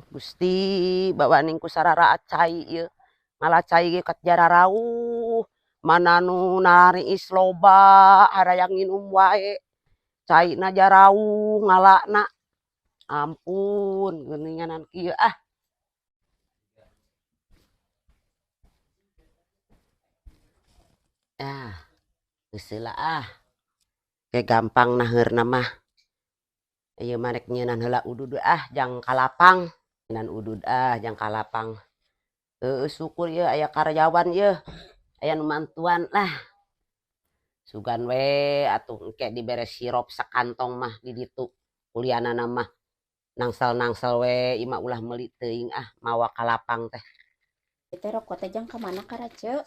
Gusti bawaning ku sarara cai ieu. Malah cai ge kat jararauh. Mana nu nariis loba harayang nginum wae. Cai na jarauh ngalakna. Ampun geuninganan kieu ah. Ah, geus heula ah. Ge gampang naheurna mah. Ieu mah rek nyeunan heula udud ah jang kalapang. Nyeunan udud ah jang kalapang. Syukur ieu aya karyawan ieu. Aya nu mantuan lah. Sugan we atuh engke dibere sirop sakantong mah di ditu. Kuliahna mah nangsel-nangsel we ima ulah meuli teuing ah mawa kalapang teh. Teh rokok teh jang ka mana karace?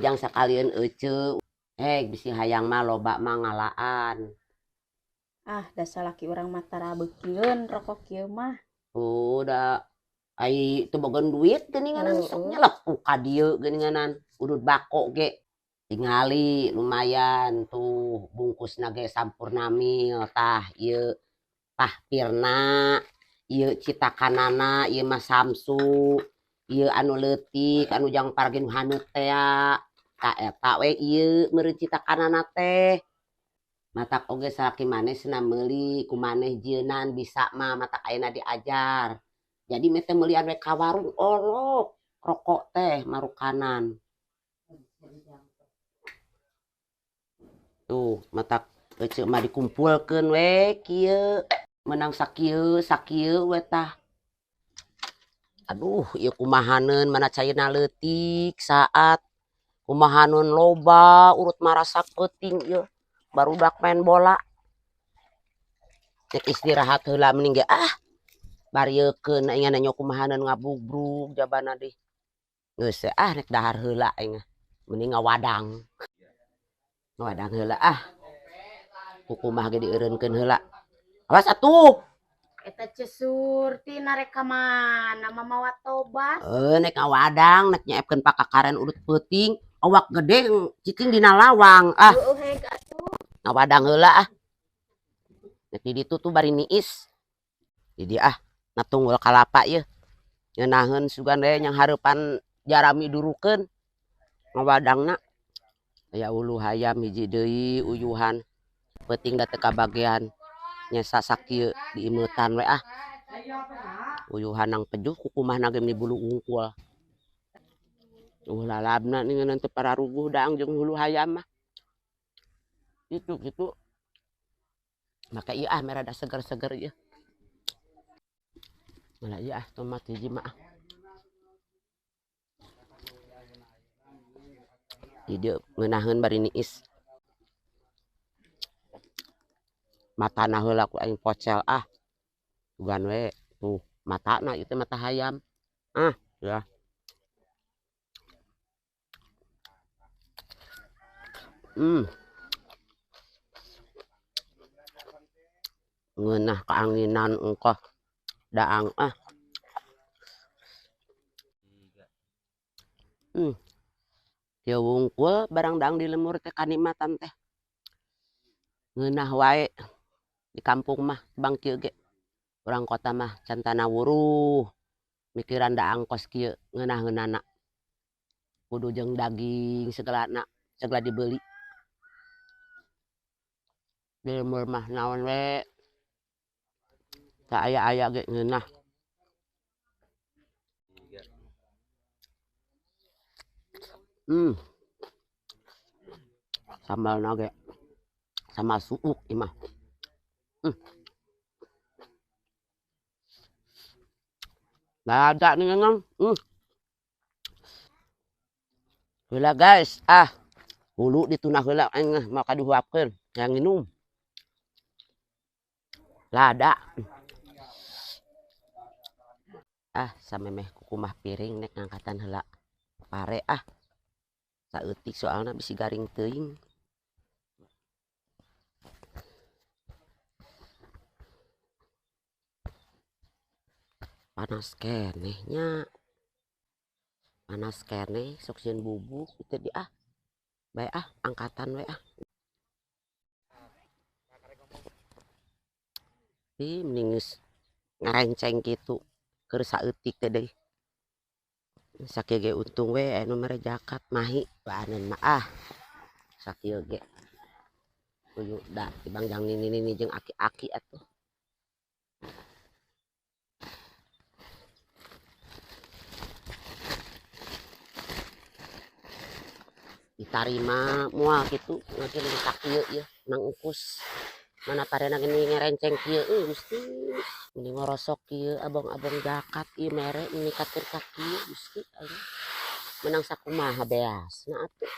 Jang sakalian ece. Bisi hayang mah loba mah ngalaan. Ah, dasar laki urang mah tara beukieun rokok kieu mah. Da ai teu bogan duit geuninganan sok nyelepu ka dieu geuninganan udud bako ge. Tingali lumayan tuh bungkusna ge Sampurnamil tah ieu Pahpirna, ieu Citakanana, ieu mah Samsu, ieu anu leutik anu jang paragi nu haneut teh ta eta we ieu meureun Citakanana teh. Matak oge salaki maneh cenah meuli ku maneh jieunan bisa mah matak ayeuna diajar. Jadi meh teh meuli we ka warung olok rokok teh marukanan. Tuh matak ece mah dikumpulkeun we kieu. Menang sakieu sakieu we tah. Aduh ieu kumahaneun mana cairna leutik saat kumahaneun loba urut marasak peuting ieu barudak main bola. Cek istirahat heula mending ge ah bariekeun aing nanya kumahaneun ngabugrug jabana deui. Geus ah rek dahar heula aing mending ngawadang. Ngawadang heula ah. Kukumah ge dieureunkeun heula. Awas atuh. Eta Surti narek ka mana mamawa tobat? Nek ngawadang nek nyaepkeun pakakaren urut peuting awak gede cicing dina lawang ah. Heg atuh. Ngawadang heula ah. Nek di ditu tuh bari niis. Jadi ah natunggul kalapa ieu. Ngeunaheun sugan we nyang hareupan jarami durukeun. Ngawadangna aya ulu hayam hiji deui uyuhan. Peuting da teu kabagean nya sasakieu diimeutan we ah. Uyuhan nang pejuh kukumahna ge bulu ungkul. Lalabna ningeunaan teu pararuguh daang jeung hulu hayam mah. Gitu. Maka ieu ah merada seger-seger ieu. Malah ieu ah tomat hiji mah. Di dieu ngeunaheun bari niis. Matana heula ku aing pocel ah. Sugan we tuh matana ieu teh mata hayam. Ah, ya. Ngeunah kaanginan engkoh daang ah. Kieu wungkul barang daang di lemur teh kanikmatan teh. Ngeunah wae di kampung mah bang kieu ge. Urang kota mah can tana wuruh. Mikiran daang kos kieu ngeunah-ngeunana. Kudu jeung daging segalana, segala dibeuli. Di lemur mah naon we. Teu aya-aya ge ngeunah. Sambalna ge sama suuk imah. Lada nih ngang. Heula guys, ah. Hulu ditunah heula aing mau kadihuapkeun, yang nginum. Lada. Ah, samemeh kukumah piring nek ngangkatan heula. Pare ah. Saeutik soalna bisi garing teuing. Panas keneh nya. Panas keneh sok sieun bubuk itu di ah. Bae ah angkatan we ah. Mending ngarenceng gitu keur saeutik teh deui sakieu ge untung we anu mere jakat mahi baaneun mah sakieu ge kudu da tibangjang nini jeung aki-aki atuh ditarima moal kitu ngageling sakieu ieu nang ungkus mana parena gini ngerenceng kieu Gusti mending ngorosok kieu abong-abong jakat ieu mere ningkatkeun ka kieu Gusti aing menang sakumaha beasna atuh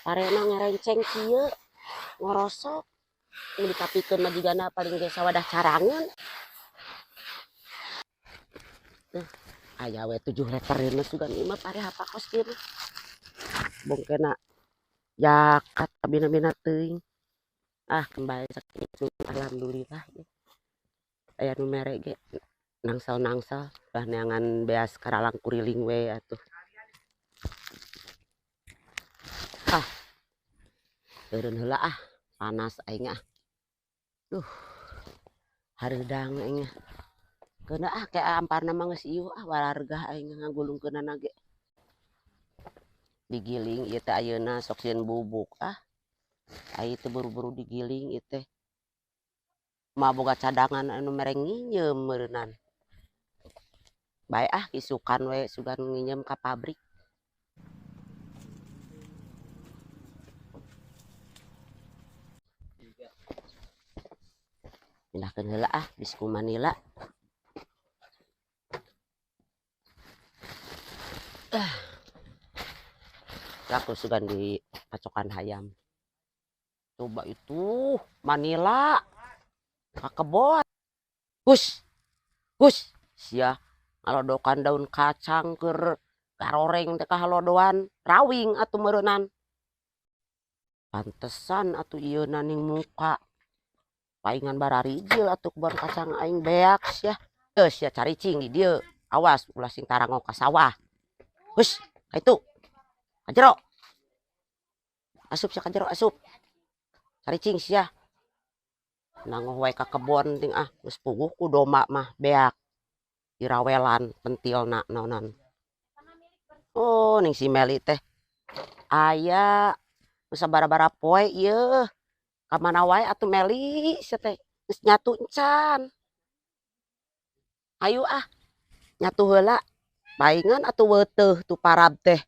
parena ngerenceng kieu ngorosok mun dikapikeun majigana paling ge sawadah carangeun aya we 7 liter mah sugan ieu mah pare hapakos kieu mah bongkena jakat abina-bina teuing kembali sakitu alhamdulillah ya. Aya nu mere ge nangsal-nangsal bah neangan beas karalang kuriling we atuh eureun heula panas aing hareudang aing keuna ke amparna mah geus ieu walargah aing ngagulungkeunana ge digiling ieu teh ayeuna sok sieun bubuk ai teh buru-buru digiling ieu teh mah boga cadangan anu mere nginyeum meureunan bae isukan we sugan nginyeum ka pabrik pindahkeun heula bisku Manila aku sugan di pacokan hayam coba itu Manila ka kebon hus sia ngalodokan daun kacang keur garoreng teh kahalodoan rawing atuh meureunan pantesan atuh ieuna ning muka paingan bararijil atuh kebon kacang aing beak sia sia caricing di dieu awas ulah sing tarangok ka sawah hus kaitu kajero asup sia kajero asup caricing sia nangoh wae ka kebon ting geus puguh ku doma mah beak dirawelan pentilna naonan ning si Meli teh aya nu sabara-bara poe ieu ka mana wae atuh Meli sia teh geus nyatu encan ayu nyatu heula paingan atuh weuteuh tu parab teh